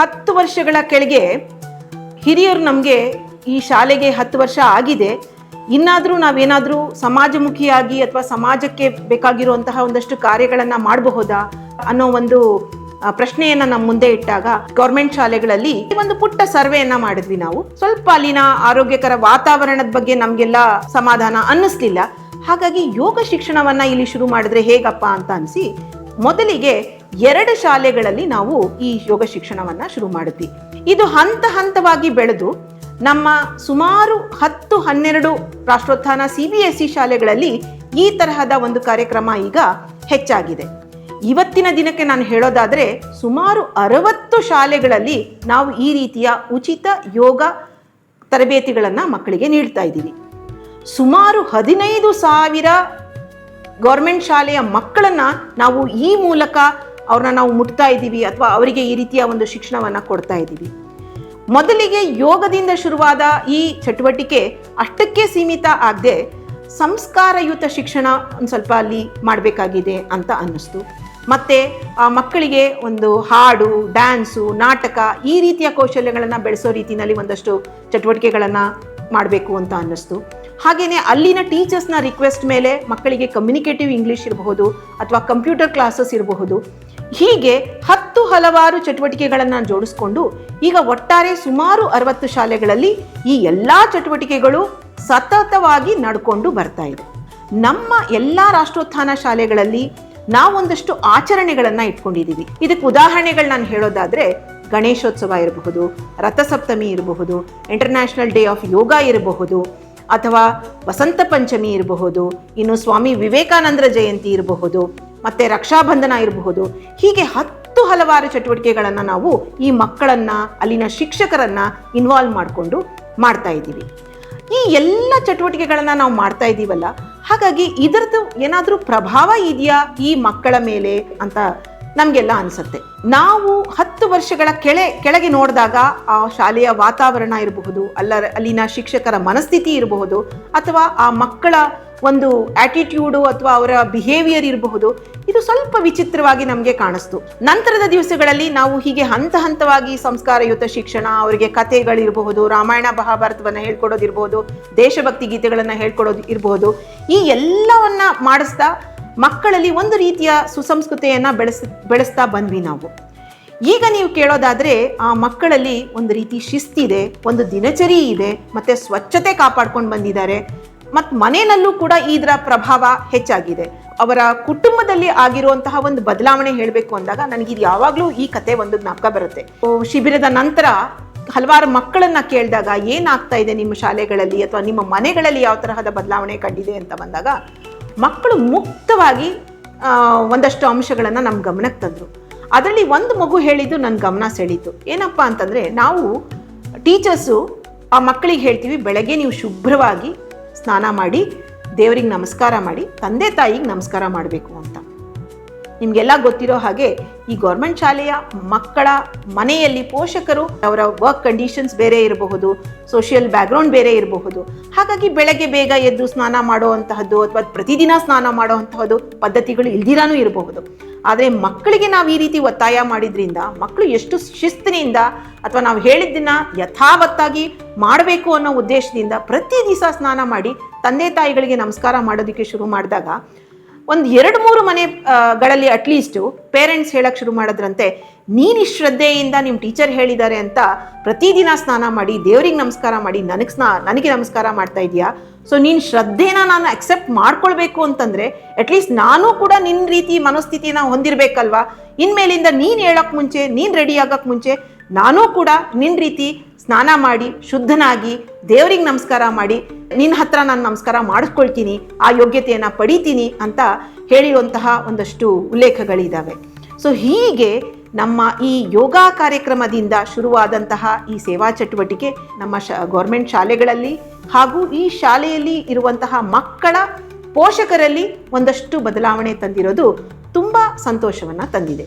10 ವರ್ಷಗಳ ಕೆಳಗೆ ಹಿರಿಯರು ನಮಗೆ ಈ ಶಾಲೆಗೆ 10 ವರ್ಷ ಆಗಿದೆ, ಇನ್ನಾದರೂ ನಾವೇನಾದರೂ ಸಮಾಜಮುಖಿಯಾಗಿ ಅಥವಾ ಸಮಾಜಕ್ಕೆ ಬೇಕಾಗಿರುವಂತಹ ಒಂದಷ್ಟು ಕಾರ್ಯಗಳನ್ನು ಮಾಡಬಹುದಾ ಅನ್ನೋ ಒಂದು ಪ್ರಶ್ನೆಯನ್ನ ನಮ್ಮ ಮುಂದೆ ಇಟ್ಟಾಗ ಗೌರ್ಮೆಂಟ್ ಶಾಲೆಗಳಲ್ಲಿ ಒಂದು ಪುಟ್ಟ ಸರ್ವೆಯನ್ನ ಮಾಡಿದ್ವಿ ನಾವು. ಸ್ವಲ್ಪ ಅಲ್ಲಿನ ಆರೋಗ್ಯಕರ ವಾತಾವರಣದ ಬಗ್ಗೆ ನಮ್ಗೆಲ್ಲ ಸಮಾಧಾನ ಅನ್ನಿಸ್ಲಿಲ್ಲ. ಹಾಗಾಗಿ ಯೋಗ ಶಿಕ್ಷಣವನ್ನ ಇಲ್ಲಿ ಶುರು ಮಾಡಿದ್ರೆ ಹೇಗಪ್ಪ ಅಂತ ಅನಿಸಿ ಮೊದಲಿಗೆ 2 ಶಾಲೆಗಳಲ್ಲಿ ನಾವು ಈ ಯೋಗ ಶಿಕ್ಷಣವನ್ನ ಶುರು ಮಾಡಿದ್ವಿ. ಇದು ಹಂತ ಹಂತವಾಗಿ ಬೆಳೆದು ನಮ್ಮ ಸುಮಾರು 10-12 ರಾಷ್ಟ್ರೋತ್ಥಾನ CBSE ಶಾಲೆಗಳಲ್ಲಿ ಈ ತರಹದ ಒಂದು ಕಾರ್ಯಕ್ರಮ ಈಗ ಹೆಚ್ಚಾಗಿದೆ. ಇವತ್ತಿನ ದಿನಕ್ಕೆ ನಾನು ಹೇಳೋದಾದ್ರೆ ಸುಮಾರು 60 ಶಾಲೆಗಳಲ್ಲಿ ನಾವು ಈ ರೀತಿಯ ಉಚಿತ ಯೋಗ ತರಬೇತಿಗಳನ್ನು ಮಕ್ಕಳಿಗೆ ನೀಡ್ತಾ ಇದ್ದೀವಿ. ಸುಮಾರು 15,000 ಗೌರ್ಮೆಂಟ್ ಶಾಲೆಯ ಮಕ್ಕಳನ್ನ ನಾವು ಈ ಮೂಲಕ ಅವ್ರನ್ನ ನಾವು ಮುಟ್ತಾ ಇದ್ದೀವಿ ಅಥವಾ ಅವರಿಗೆ ಈ ರೀತಿಯ ಒಂದು ಶಿಕ್ಷಣವನ್ನ ಕೊಡ್ತಾ ಇದ್ದೀವಿ. ಮೊದಲಿಗೆ ಯೋಗದಿಂದ ಶುರುವಾದ ಈ ಚಟುವಟಿಕೆ ಅಷ್ಟಕ್ಕೆ ಸೀಮಿತ ಆಗದೆ ಸಂಸ್ಕಾರಯುತ ಶಿಕ್ಷಣ ಒಂದು ಸ್ವಲ್ಪ ಅಲ್ಲಿ ಮಾಡಬೇಕಾಗಿದೆ ಅಂತ ಅನ್ನಿಸ್ತು. ಮತ್ತೆ ಆ ಮಕ್ಕಳಿಗೆ ಒಂದು ಹಾಡು, ಡ್ಯಾನ್ಸು, ನಾಟಕ ಈ ರೀತಿಯ ಕೌಶಲ್ಯಗಳನ್ನು ಬೆಳೆಸೋ ರೀತಿಯಲ್ಲಿ ಒಂದಷ್ಟು ಚಟುವಟಿಕೆಗಳನ್ನು ಮಾಡಬೇಕು ಅಂತ ಅನ್ನಿಸ್ತು. ಹಾಗೆಯೇ ಅಲ್ಲಿನ ಟೀಚರ್ಸ್ನ ರಿಕ್ವೆಸ್ಟ್ ಮೇಲೆ ಮಕ್ಕಳಿಗೆ ಕಮ್ಯುನಿಕೇಟಿವ್ ಇಂಗ್ಲೀಷ್ ಇರಬಹುದು ಅಥವಾ ಕಂಪ್ಯೂಟರ್ ಕ್ಲಾಸಸ್ ಇರಬಹುದು. ಹೀಗೆ ಹಲವಾರು ಚಟುವಟಿಕೆಗಳನ್ನು ಜೋಡಿಸ್ಕೊಂಡು ಈಗ ಒಟ್ಟಾರೆ ಸುಮಾರು 60 ಶಾಲೆಗಳಲ್ಲಿ ಈ ಎಲ್ಲ ಚಟುವಟಿಕೆಗಳು ಸತತವಾಗಿ ನಡ್ಕೊಂಡು ಬರ್ತಾ ಇದೆ. ನಮ್ಮ ಎಲ್ಲ ರಾಷ್ಟ್ರೋತ್ಥಾನ ಶಾಲೆಗಳಲ್ಲಿ ನಾವೊಂದಷ್ಟು ಆಚರಣೆಗಳನ್ನು ಇಟ್ಕೊಂಡಿದ್ದೀವಿ. ಇದಕ್ಕೆ ಉದಾಹರಣೆಗಳು ನಾನು ಹೇಳೋದಾದ್ರೆ ಗಣೇಶೋತ್ಸವ ಇರಬಹುದು, ರಥಸಪ್ತಮಿ ಇರಬಹುದು, ಇಂಟರ್ನ್ಯಾಷನಲ್ ಡೇ ಆಫ್ ಯೋಗ ಇರಬಹುದು, ಅಥವಾ ವಸಂತ ಪಂಚಮಿ ಇರಬಹುದು, ಇನ್ನು ಸ್ವಾಮಿ ವಿವೇಕಾನಂದರ ಜಯಂತಿ ಇರಬಹುದು, ಮತ್ತೆ ರಕ್ಷಾಬಂಧನ ಇರಬಹುದು. ಹೀಗೆ ಹಲವಾರು ಚಟುವಟಿಕೆಗಳನ್ನು ನಾವು ಈ ಮಕ್ಕಳನ್ನ, ಅಲ್ಲಿನ ಶಿಕ್ಷಕರನ್ನ ಇನ್ವಾಲ್ವ್ ಮಾಡಿಕೊಂಡು ಮಾಡ್ತಾ ಇದ್ದೀವಿ. ಈ ಎಲ್ಲ ಚಟುವಟಿಕೆಗಳನ್ನು ನಾವು ಮಾಡ್ತಾ ಇದ್ದೀವಲ್ಲ, ಹಾಗಾಗಿ ಇದರದ್ದು ಏನಾದರೂ ಪ್ರಭಾವ ಇದೆಯಾ ಈ ಮಕ್ಕಳ ಮೇಲೆ ಅಂತ ನಮಗೆಲ್ಲ ಅನಿಸುತ್ತೆ. ನಾವು 10 ವರ್ಷಗಳ ಕೆಳಗೆ ನೋಡಿದಾಗ ಆ ಶಾಲೆಯ ವಾತಾವರಣ ಇರಬಹುದು, ಅಲ್ಲಿನ ಶಿಕ್ಷಕರ ಮನಸ್ಥಿತಿ ಇರಬಹುದು, ಅಥವಾ ಆ ಮಕ್ಕಳ ಒಂದು ಆಟಿಟ್ಯೂಡು ಅಥವಾ ಅವರ ಬಿಹೇವಿಯರ್ ಇರಬಹುದು, ಇದು ಸ್ವಲ್ಪ ವಿಚಿತ್ರವಾಗಿ ನಮಗೆ ಕಾಣಿಸ್ತು. ನಂತರದ ದಿವಸಗಳಲ್ಲಿ ನಾವು ಹೀಗೆ ಹಂತವಾಗಿ ಸಂಸ್ಕಾರಯುತ ಶಿಕ್ಷಣ, ಅವರಿಗೆ ಕಥೆಗಳಿರಬಹುದು, ರಾಮಾಯಣ ಮಹಾಭಾರತವನ್ನು ಹೇಳ್ಕೊಡೋದಿರ್ಬೋದು, ದೇಶಭಕ್ತಿ ಗೀತೆಗಳನ್ನು ಹೇಳ್ಕೊಡೋದು ಇರಬಹುದು, ಈ ಎಲ್ಲವನ್ನ ಮಾಡಿಸ್ತಾ ಮಕ್ಕಳಲ್ಲಿ ಒಂದು ರೀತಿಯ ಸುಸಂಸ್ಕೃತಿಯನ್ನು ಬೆಳೆಸ್ತಾ ಬಂದ್ವಿ ನಾವು. ಈಗ ನೀವು ಕೇಳೋದಾದ್ರೆ ಆ ಮಕ್ಕಳಲ್ಲಿ ಒಂದು ರೀತಿ ಶಿಸ್ತಿದೆ, ಒಂದು ದಿನಚರಿ ಇದೆ, ಮತ್ತೆ ಸ್ವಚ್ಛತೆ ಕಾಪಾಡ್ಕೊಂಡು ಬಂದಿದ್ದಾರೆ. ಮತ್ತು ಮನೆಯಲ್ಲೂ ಕೂಡ ಇದರ ಪ್ರಭಾವ ಹೆಚ್ಚಾಗಿದೆ. ಅವರ ಕುಟುಂಬದಲ್ಲಿ ಆಗಿರುವಂತಹ ಒಂದು ಬದಲಾವಣೆ ಹೇಳಬೇಕು ಅಂದಾಗ ನನಗಿದು ಯಾವಾಗಲೂ ಈ ಕತೆ ಒಂದು ಜ್ಞಾಪಕ ಬರುತ್ತೆ. ಶಿಬಿರದ ನಂತರ ಹಲವಾರು ಮಕ್ಕಳನ್ನ ಕೇಳಿದಾಗ ಏನಾಗ್ತಾ ಇದೆ ನಿಮ್ಮ ಶಾಲೆಗಳಲ್ಲಿ ಅಥವಾ ನಿಮ್ಮ ಮನೆಗಳಲ್ಲಿ ಯಾವ ತರಹದ ಬದಲಾವಣೆ ಕಂಡಿದೆ ಅಂತ ಬಂದಾಗ ಮಕ್ಕಳು ಮುಕ್ತವಾಗಿ ಒಂದಷ್ಟು ಅಂಶಗಳನ್ನು ನಮ್ಮ ಗಮನಕ್ಕೆ ತಂದರು. ಅದರಲ್ಲಿ ಒಂದು ಮಗು ಹೇಳಿದ್ದು ನನ್ನ ಗಮನ ಸೆಳೀತು. ಏನಪ್ಪ ಅಂತಂದರೆ, ನಾವು ಟೀಚರ್ಸು ಆ ಮಕ್ಕಳಿಗೆ ಹೇಳ್ತೀವಿ, ಬೆಳಗ್ಗೆ ನೀವು ಶುಭ್ರವಾಗಿ ಸ್ನಾನ ಮಾಡಿ ದೇವರಿಗೆ ನಮಸ್ಕಾರ ಮಾಡಿ ತಂದೆ ತಾಯಿಗೆ ನಮಸ್ಕಾರ ಮಾಡಬೇಕು ಅಂತ. ನಿಮಗೆಲ್ಲ ಗೊತ್ತಿರೋ ಹಾಗೆ ಈ ಗೌರ್ಮೆಂಟ್ ಶಾಲೆಯ ಮಕ್ಕಳ ಮನೆಯಲ್ಲಿ ಪೋಷಕರು ಅವರ ವರ್ಕ್ ಕಂಡೀಷನ್ಸ್ ಬೇರೆ ಇರಬಹುದು, ಸೋಷಿಯಲ್ ಬ್ಯಾಕ್ಗ್ರೌಂಡ್ ಬೇರೆ ಇರಬಹುದು. ಹಾಗಾಗಿ ಬೆಳಗ್ಗೆ ಬೇಗ ಎದ್ದು ಸ್ನಾನ ಮಾಡುವಂತಹದ್ದು ಅಥವಾ ಪ್ರತಿದಿನ ಸ್ನಾನ ಮಾಡುವಂತಹದ್ದು ಪದ್ಧತಿಗಳು ಇಲ್ದಿರಾನೂ ಇರಬಹುದು. ಆದರೆ ಮಕ್ಕಳಿಗೆ ನಾವು ಈ ರೀತಿ ಒತ್ತಾಯ ಮಾಡಿದ್ರಿಂದ ಮಕ್ಕಳು ಎಷ್ಟು ಶಿಸ್ತಿನಿಂದ ಅಥವಾ ನಾವು ಹೇಳಿದ್ದನ್ನ ಯಥಾವತ್ತಾಗಿ ಮಾಡಬೇಕು ಅನ್ನೋ ಉದ್ದೇಶದಿಂದ ಪ್ರತಿ ದಿವಸ ಸ್ನಾನ ಮಾಡಿ ತಂದೆ ತಾಯಿಗಳಿಗೆ ನಮಸ್ಕಾರ ಮಾಡೋದಕ್ಕೆ ಶುರು ಮಾಡಿದಾಗ ಒಂದು 2-3 ಮನೆಗಳಲ್ಲಿ ಅಟ್ಲೀಸ್ಟು ಪೇರೆಂಟ್ಸ್ ಹೇಳಕ್ಕೆ ಶುರು ಮಾಡೋದ್ರಂತೆ, ನೀನು ಶ್ರದ್ಧೆಯಿಂದ ನಿಮ್ಮ ಟೀಚರ್ ಹೇಳಿದ್ದಾರೆ ಅಂತ ಪ್ರತಿದಿನ ಸ್ನಾನ ಮಾಡಿ ದೇವ್ರಿಗೆ ನಮಸ್ಕಾರ ಮಾಡಿ ನನಗೆ ನಮಸ್ಕಾರ ಮಾಡ್ತಾ ಇದೆಯಾ, ಸೊ ನೀನು ಶ್ರದ್ಧೆನ ನಾನು ಅಕ್ಸೆಪ್ಟ್ ಮಾಡ್ಕೊಳ್ಬೇಕು ಅಂತಂದರೆ ಅಟ್ಲೀಸ್ಟ್ ನಾನು ಕೂಡ ನಿನ್ನ ರೀತಿ ಮನಸ್ಥಿತಿನ ಹೊಂದಿರಬೇಕಲ್ವಾ. ಇನ್ಮೇಲಿಂದ ನೀನು ಹೇಳೋಕ್ಕೆ ಮುಂಚೆ, ನೀನು ರೆಡಿ ಆಗೋಕ್ಕೆ ಮುಂಚೆ ನಾನೂ ಕೂಡ ನಿನ್ನ ರೀತಿ ಸ್ನಾನ ಮಾಡಿ ಶುದ್ಧನಾಗಿ ದೇವರಿಗೆ ನಮಸ್ಕಾರ ಮಾಡಿ ನಿನ್ನ ಹತ್ರ ನಾನು ನಮಸ್ಕಾರ ಮಾಡಿಸ್ಕೊಳ್ತೀನಿ, ಆ ಯೋಗ್ಯತೆಯನ್ನು ಪಡಿತೀನಿ ಅಂತ ಹೇಳಿರುವಂತಹ ಒಂದಷ್ಟು ಉಲ್ಲೇಖಗಳಿದ್ದಾವೆ. ಸೊ ಹೀಗೆ ನಮ್ಮ ಈ ಯೋಗ ಕಾರ್ಯಕ್ರಮದಿಂದ ಶುರುವಾದಂತಹ ಈ ಸೇವಾ ಚಟುವಟಿಕೆ ನಮ್ಮ ಗೌರ್ಮೆಂಟ್ ಶಾಲೆಗಳಲ್ಲಿ ಹಾಗೂ ಈ ಶಾಲೆಯಲ್ಲಿ ಇರುವಂತಹ ಮಕ್ಕಳ ಪೋಷಕರಲ್ಲಿ ಒಂದಷ್ಟು ಬದಲಾವಣೆ ತಂದಿರೋದು ತುಂಬ ಸಂತೋಷವನ್ನು ತಂದಿದೆ.